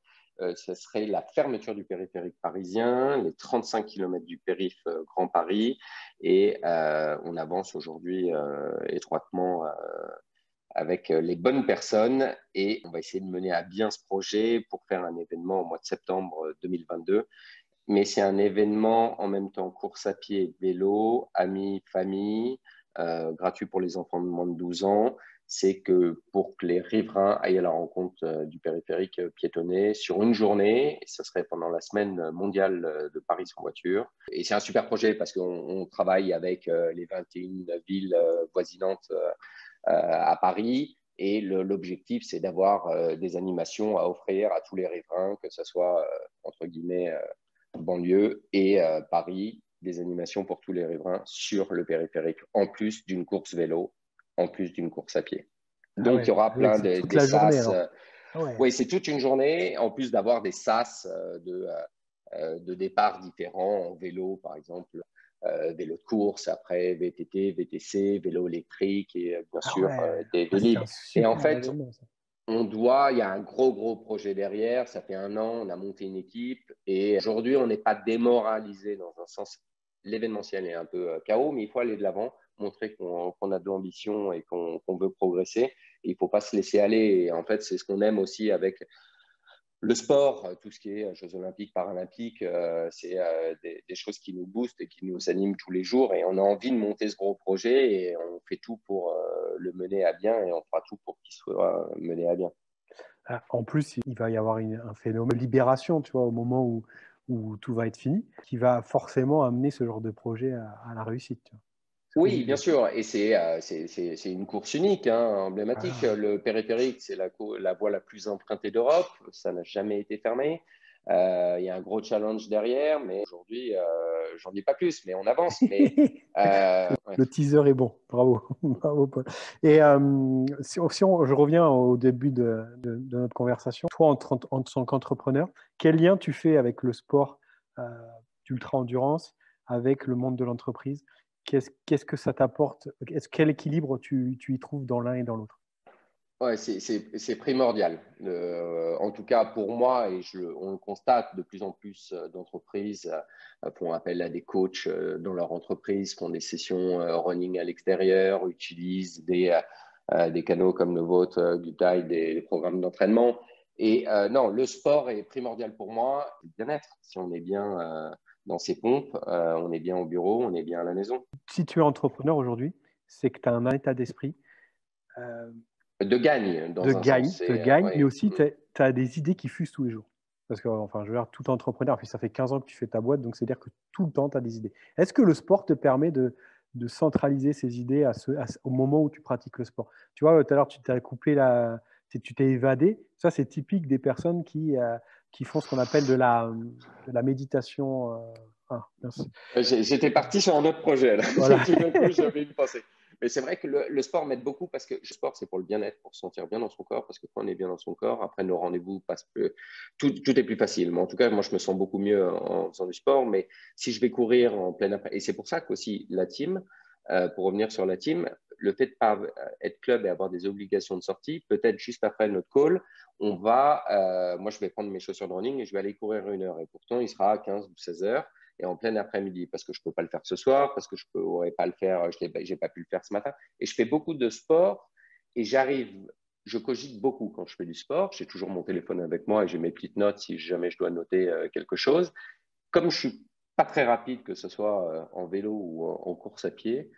Speaker 3: Ce serait la fermeture du périphérique parisien, les 35 km du périph' Grand Paris, et on avance aujourd'hui étroitement avec les bonnes personnes, et on va essayer de mener à bien ce projet pour faire un événement au mois de septembre 2022. Mais c'est un événement en même temps course à pied, vélo, amis, famille, gratuit pour les enfants de moins de 12 ans. c'est que pour que les riverains aillent à la rencontre du périphérique piétonné sur une journée, et ce serait pendant la semaine mondiale de Paris sans voiture. Et c'est un super projet parce qu'on travaille avec les 21 villes voisinantes à Paris. Et l'objectif, c'est d'avoir des animations à offrir à tous les riverains, que ce soit, entre guillemets, banlieue et Paris, des animations pour tous les riverains sur le périphérique, en plus d'une course vélo, en plus d'une course à pied. Donc, il y aura plein
Speaker 2: c'est toute
Speaker 3: des
Speaker 2: la journée,
Speaker 3: sas.
Speaker 2: alors.
Speaker 3: Oui, c'est toute une journée, en plus d'avoir des sas de départ différents en vélo, par exemple. Vélo de course, après VTT, VTC, vélo électrique et bien sûr des
Speaker 2: C'est un
Speaker 3: Vélib'. Et en
Speaker 2: super
Speaker 3: fait,
Speaker 2: événement, ça.
Speaker 3: il y a un gros projet derrière. Ça fait 1 an, on a monté une équipe et aujourd'hui, on n'est pas démoralisé dans un sens. L'événementiel est un peu chaos, mais il faut aller de l'avant, montrer qu'on a de l'ambition et qu'on veut progresser. Et il ne faut pas se laisser aller. Et en fait, c'est ce qu'on aime aussi avec le sport, tout ce qui est Jeux Olympiques, Paralympiques, c'est des choses qui nous boostent et qui nous animent tous les jours. Et on a envie de monter ce gros projet et on fait tout pour le mener à bien et on fera tout pour qu'il soit mené à bien.
Speaker 2: En plus, il va y avoir un phénomène de libération, tu vois, au moment où tout va être fini, qui va forcément amener ce genre de projet à la réussite. Tu vois.
Speaker 3: Oui, bien sûr, et c'est une course unique, hein, emblématique.
Speaker 2: Ah.
Speaker 3: Le périphérique, c'est la voie la plus empruntée d'Europe, ça n'a jamais été fermé. Il y a un gros challenge derrière, mais aujourd'hui, j'en dis pas plus, mais on avance. Mais, ouais.
Speaker 2: Le teaser est bon, bravo, bravo Paul. Et je reviens au début de notre conversation, toi en tant qu'entrepreneur, quel lien tu fais avec le sport d'ultra-endurance, avec le monde de l'entreprise? Qu'est-ce que ça t'apporte? Quel équilibre tu y trouves dans l'un et dans l'autre?
Speaker 3: Ouais, c'est primordial. En tout cas, pour moi, et on le constate, de plus en plus d'entreprises font appel à des coachs dans leur entreprise, font des sessions running à l'extérieur, utilisent des canaux comme le vôtre, Gutai, des programmes d'entraînement. Et non, le sport est primordial pour moi. Le bien-être, si on est bien dans ses pompes, on est bien au bureau, on est bien à la maison.
Speaker 2: Si tu es entrepreneur aujourd'hui, c'est que tu as un état d'esprit
Speaker 3: De gagne,
Speaker 2: de
Speaker 3: dans un
Speaker 2: gagne,
Speaker 3: sens.
Speaker 2: mais
Speaker 3: Ouais.
Speaker 2: aussi tu as des idées qui fusent tous les jours. Parce que, enfin, je veux dire, tout entrepreneur, puis ça fait 15 ans que tu fais ta boîte, donc c'est-à-dire que tout le temps, tu as des idées. Est-ce que le sport te permet de centraliser ces idées au moment où tu pratiques le sport? Tu vois, tout à l'heure, tu t'es coupé tu t'es évadé. Ça, c'est typique des personnes qui font ce qu'on appelle de la méditation. Merci.
Speaker 3: J'étais parti sur un autre projet, là.
Speaker 2: Voilà.
Speaker 3: Tout d'un coup, j'avais une pensée. Mais c'est vrai que le sport m'aide beaucoup parce que le sport, c'est pour le bien-être, pour se sentir bien dans son corps. Parce que quand on est bien dans son corps, après nos rendez-vous passent plus. Tout est plus facile. Mais en tout cas, moi, je me sens beaucoup mieux en faisant du sport. Mais si je vais courir en plein après, et c'est pour ça qu'aussi la team, pour revenir sur la team, le fait de pas être club et avoir des obligations de sortie, peut-être juste après notre call, moi, je vais prendre mes chaussures de running et je vais aller courir 1 heure. Et pourtant, il sera à 15 ou 16 heures et en plein après-midi parce que je ne peux pas le faire ce soir, parce que je ne pourrais pas le faire, je n'ai pas pu le faire ce matin. Et je fais beaucoup de sport et je cogite beaucoup quand je fais du sport. J'ai toujours mon téléphone avec moi et j'ai mes petites notes si jamais je dois noter quelque chose. Comme je ne suis pas très rapide, que ce soit en vélo ou en course à pied,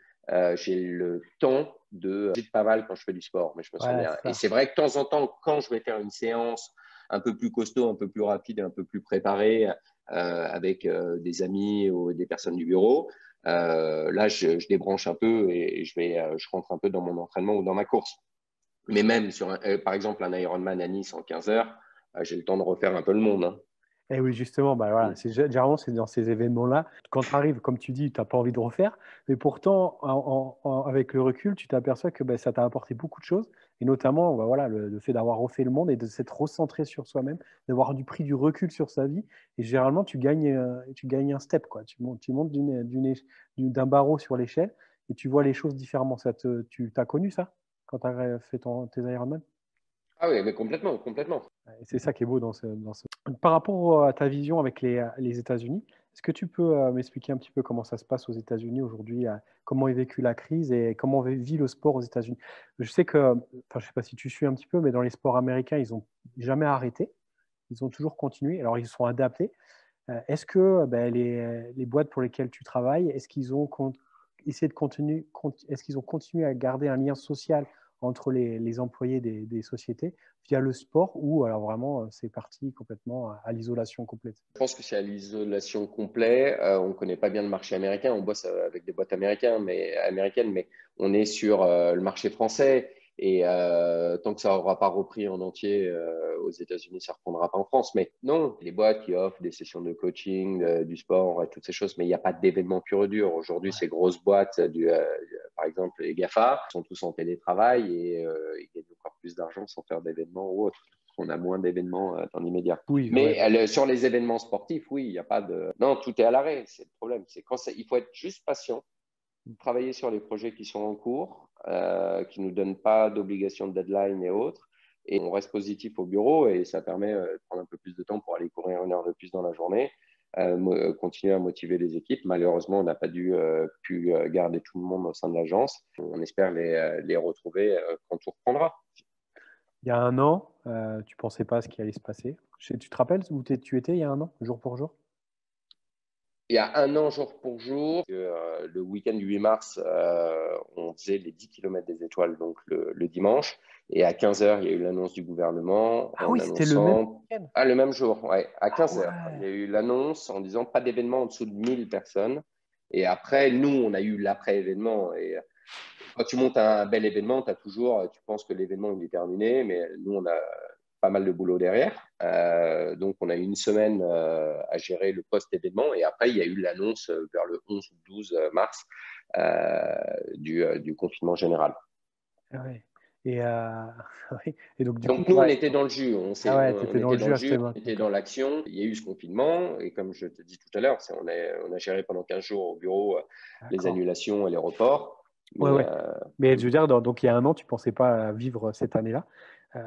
Speaker 3: j'ai le temps de pas mal quand je fais du sport, mais je me sens
Speaker 2: Voilà,
Speaker 3: bien.
Speaker 2: c'est
Speaker 3: Et
Speaker 2: ça.
Speaker 3: c'est vrai que de temps en temps, quand je vais faire une séance un peu plus costaud, un peu plus rapide, un peu plus préparée, avec des amis ou des personnes du bureau, là, je débranche un peu et je rentre un peu dans mon entraînement ou dans ma course. Mais même par exemple, un Ironman à Nice en 15 heures, j'ai le temps de refaire un peu le monde, hein.
Speaker 2: Et oui, justement, bah voilà, généralement, c'est dans ces événements-là. Quand tu arrives, comme tu dis, tu n'as pas envie de refaire. Mais pourtant, avec le recul, tu t'aperçois que ça t'a apporté beaucoup de choses. Et notamment, bah voilà, le fait d'avoir refait le monde et de s'être recentré sur soi-même, d'avoir pris du recul sur sa vie. Et généralement, tu gagnes un step, quoi. Tu montes d'un barreau sur l'échelle et tu vois les choses différemment. Tu as connu ça quand tu as fait tes Ironman?
Speaker 3: Ah oui, mais complètement, complètement.
Speaker 2: Et c'est ça qui est beau dans ce. Par rapport à ta vision avec les États-Unis, est-ce que tu peux m'expliquer un petit peu comment ça se passe aux États-Unis aujourd'hui, comment est vécue la crise et comment vit le sport aux États-Unis? Je sais que, enfin, je ne sais pas si tu suis un petit peu, mais dans les sports américains, ils n'ont jamais arrêté. Ils ont toujours continué. Alors, ils se sont adaptés. Est-ce que les boîtes pour lesquelles tu travailles, est-ce qu'ils ont essayé de continuer, est-ce qu'ils ont continué à garder un lien social entre les employés des sociétés via le sport ou alors vraiment c'est parti complètement à l'isolation complète?
Speaker 3: Je pense que c'est à l'isolation complète. On ne connaît pas bien le marché américain. On bosse avec des boîtes américaines, mais on est sur le marché français. Et tant que ça n'aura pas repris en entier aux États-Unis, ça ne reprendra pas en France. Mais non, les boîtes qui offrent des sessions de coaching, du sport, toutes ces choses, mais il n'y a pas d'événements pur et dur. Aujourd'hui, ces grosses boîtes, par exemple les GAFA, sont tous en télétravail et ils gagnent encore plus d'argent sans faire d'événements ou autre. On a moins d'événements dans l'immédiat.
Speaker 2: Oui,
Speaker 3: Mais
Speaker 2: ouais.
Speaker 3: sur les événements sportifs, oui, il n'y a pas de. Non, tout est à l'arrêt. C'est le problème. C'est il faut être juste patient, travailler sur les projets qui sont en cours, qui ne nous donnent pas d'obligation de deadline et autres. Et on reste positif au bureau et ça permet de prendre un peu plus de temps pour aller courir 1 heure de plus dans la journée, continuer à motiver les équipes. Malheureusement, on n'a pas pu garder tout le monde au sein de l'agence. On espère les retrouver quand tout reprendra.
Speaker 2: Il y a 1 an, tu ne pensais pas à ce qui allait se passer. Tu te rappelles où tu étais il y a 1 an, jour pour jour?
Speaker 3: Il y a 1 an, jour pour jour, le week-end du 8 mars, on faisait les 10 km des étoiles, donc le dimanche. Et à 15 heures, il y a eu l'annonce du gouvernement
Speaker 2: Ah
Speaker 3: en
Speaker 2: oui, c'était le même
Speaker 3: annonçant.
Speaker 2: week-end.
Speaker 3: Ah, le même jour, ouais, à
Speaker 2: Ah
Speaker 3: 15 heures. Il y
Speaker 2: ouais.
Speaker 3: a eu l'annonce en disant pas d'événement en dessous de 1000 personnes. Et après, nous, on a eu l'après-événement. Et quand tu montes un bel événement, tu penses que l'événement il est terminé, mais nous, on a pas mal de boulot derrière. Donc, on a eu une semaine à gérer le post-événement. Et après, il y a eu l'annonce vers le 11 ou 12 mars du confinement général.
Speaker 2: Ah ouais. Et, oui. Et donc, du coup,
Speaker 3: Donc, nous, on
Speaker 2: ouais.
Speaker 3: était dans le jus.
Speaker 2: Ah ouais, tu
Speaker 3: On
Speaker 2: étais dans
Speaker 3: était
Speaker 2: le
Speaker 3: dans
Speaker 2: jus
Speaker 3: le
Speaker 2: à ce
Speaker 3: jus,
Speaker 2: moment.
Speaker 3: on était dans l'action. Il y a eu ce confinement. Et comme je te dis tout à l'heure, on a géré pendant 15 jours au bureau les
Speaker 2: D'accord.
Speaker 3: annulations et les reports.
Speaker 2: Ouais,
Speaker 3: Mais
Speaker 2: ouais. Mais je veux dire, donc il y a 1 an, tu ne pensais pas vivre cette année-là. Euh,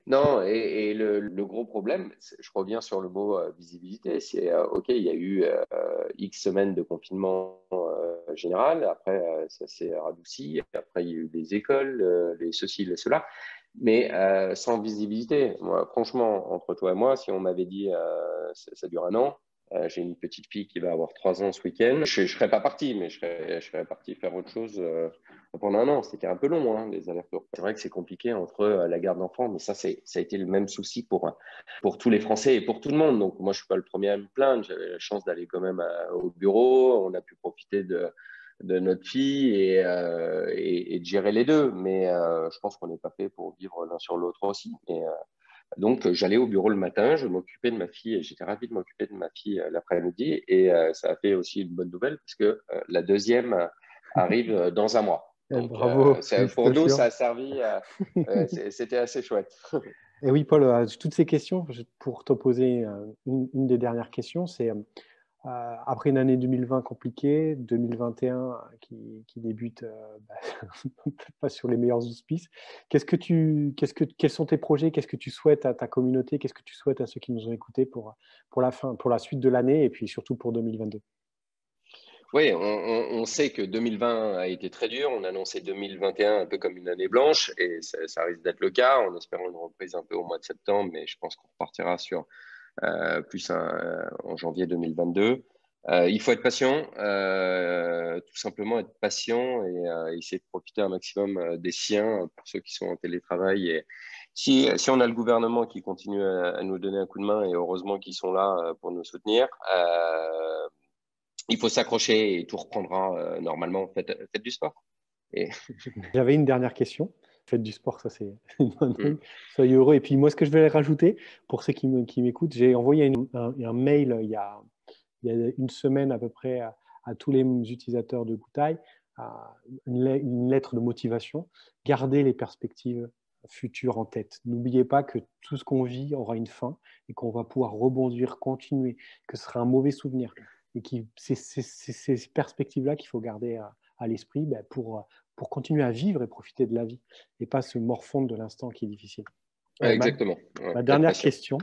Speaker 3: non, et le gros problème, je reviens sur le mot visibilité, c'est OK, il y a eu X semaines de confinement général, après ça s'est radouci, après il y a eu des écoles, les ceci, les cela, mais sans visibilité. Moi, franchement, entre toi et moi, si on m'avait dit ça dure 1 an, j'ai une petite fille qui va avoir 3 ans ce week-end, je ne serais pas parti, mais je serais parti faire autre chose pendant 1 an. C'était un peu long, hein, les allers-retours. C'est vrai que c'est compliqué entre la garde d'enfants, mais ça a été le même souci pour tous les Français et pour tout le monde. Donc, moi, je ne suis pas le premier à me plaindre. J'avais la chance d'aller quand même au bureau. On a pu profiter de notre fille et de gérer les deux. Mais je pense qu'on n'est pas fait pour vivre l'un sur l'autre aussi. Donc, j'allais au bureau le matin, je m'occupais de ma fille, et j'étais ravi de m'occuper de ma fille l'après-midi. Et ça a fait aussi une bonne nouvelle parce que la deuxième arrive dans un mois. Donc,
Speaker 2: Bravo,
Speaker 3: pour nous, ça
Speaker 2: félicitations.
Speaker 3: a servi, c'était assez chouette.
Speaker 2: Et oui, Paul, toutes ces questions, pour te poser une des dernières questions, c'est après une année 2020 compliquée, 2021 qui débute peut-être pas sur les meilleurs auspices, quels sont tes projets? Qu'est-ce que tu souhaites à ta communauté? Qu'est-ce que tu souhaites à ceux qui nous ont écoutés pour la suite de l'année et puis surtout pour 2022?
Speaker 3: Oui, on sait que 2020 a été très dur. On a annoncé 2021 un peu comme une année blanche et ça risque d'être le cas en espérant une reprise un peu au mois de septembre, mais je pense qu'on repartira sur en janvier 2022. Il faut être patient, tout simplement être patient et essayer de profiter un maximum des siens pour ceux qui sont en télétravail. Et si on a le gouvernement qui continue à nous donner un coup de main et heureusement qu'ils sont là pour nous soutenir, il faut s'accrocher et tout reprendra normalement. Faites du sport. Et...
Speaker 2: J'avais une dernière question. Faites du sport, ça c'est une bonne
Speaker 3: Mm.
Speaker 2: règle. Soyez heureux. Et puis moi, ce que je vais rajouter, pour ceux qui m'écoutent, j'ai envoyé un mail il y a une semaine à peu près à tous les utilisateurs de Goutai, une lettre de motivation. Gardez les perspectives futures en tête. N'oubliez pas que tout ce qu'on vit aura une fin et qu'on va pouvoir rebondir, continuer, que ce sera un mauvais souvenir. Et c'est ces perspectives-là qu'il faut garder à l'esprit pour continuer à vivre et profiter de la vie et pas se morfondre de l'instant qui est difficile.
Speaker 3: Exactement. Ouais,
Speaker 2: Ma
Speaker 3: être
Speaker 2: dernière
Speaker 3: patient.
Speaker 2: question,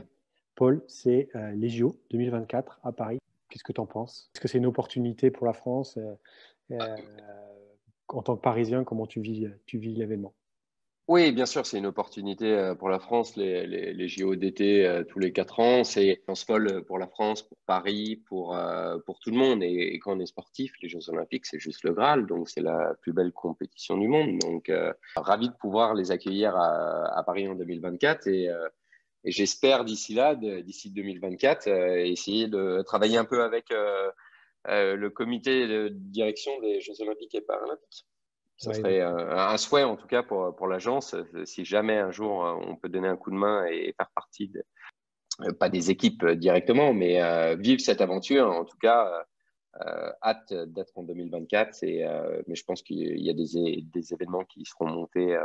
Speaker 2: Paul, c'est les JO 2024 à Paris. Qu'est-ce que tu en penses? Est-ce que c'est une opportunité pour la France en tant que Parisien, comment tu vis l'événement?
Speaker 3: Oui, bien sûr, c'est une opportunité pour la France, les JO d'été tous les 4 ans. C'est une chance folle pour la France, pour Paris, pour tout le monde. Et quand on est sportif, les Jeux Olympiques, c'est juste le Graal, donc c'est la plus belle compétition du monde. Donc, ravi de pouvoir les accueillir à Paris en 2024. Et j'espère d'ici là, d'ici 2024, essayer de travailler un peu avec le comité de direction des Jeux Olympiques et Paralympiques. Ça
Speaker 2: Ouais,
Speaker 3: serait un souhait, en tout cas, pour l'agence. Si jamais un jour on peut donner un coup de main et faire partie, pas des équipes directement, mais vivre cette aventure, en tout cas, hâte d'être en 2024. Mais je pense qu'il y a des événements qui seront montés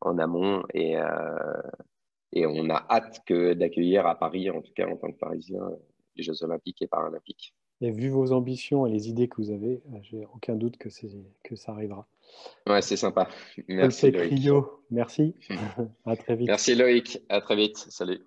Speaker 3: en amont et on a hâte d'accueillir à Paris, en tout cas en tant que Parisien, les Jeux Olympiques et Paralympiques.
Speaker 2: et vu vos ambitions et les idées que vous avez, j'ai aucun doute que ça arrivera.
Speaker 3: Ouais, c'est sympa.
Speaker 2: Paul
Speaker 3: Merci Loïc.
Speaker 2: Pécriot, merci. À très vite.
Speaker 3: Merci Loïc. À très vite. Salut.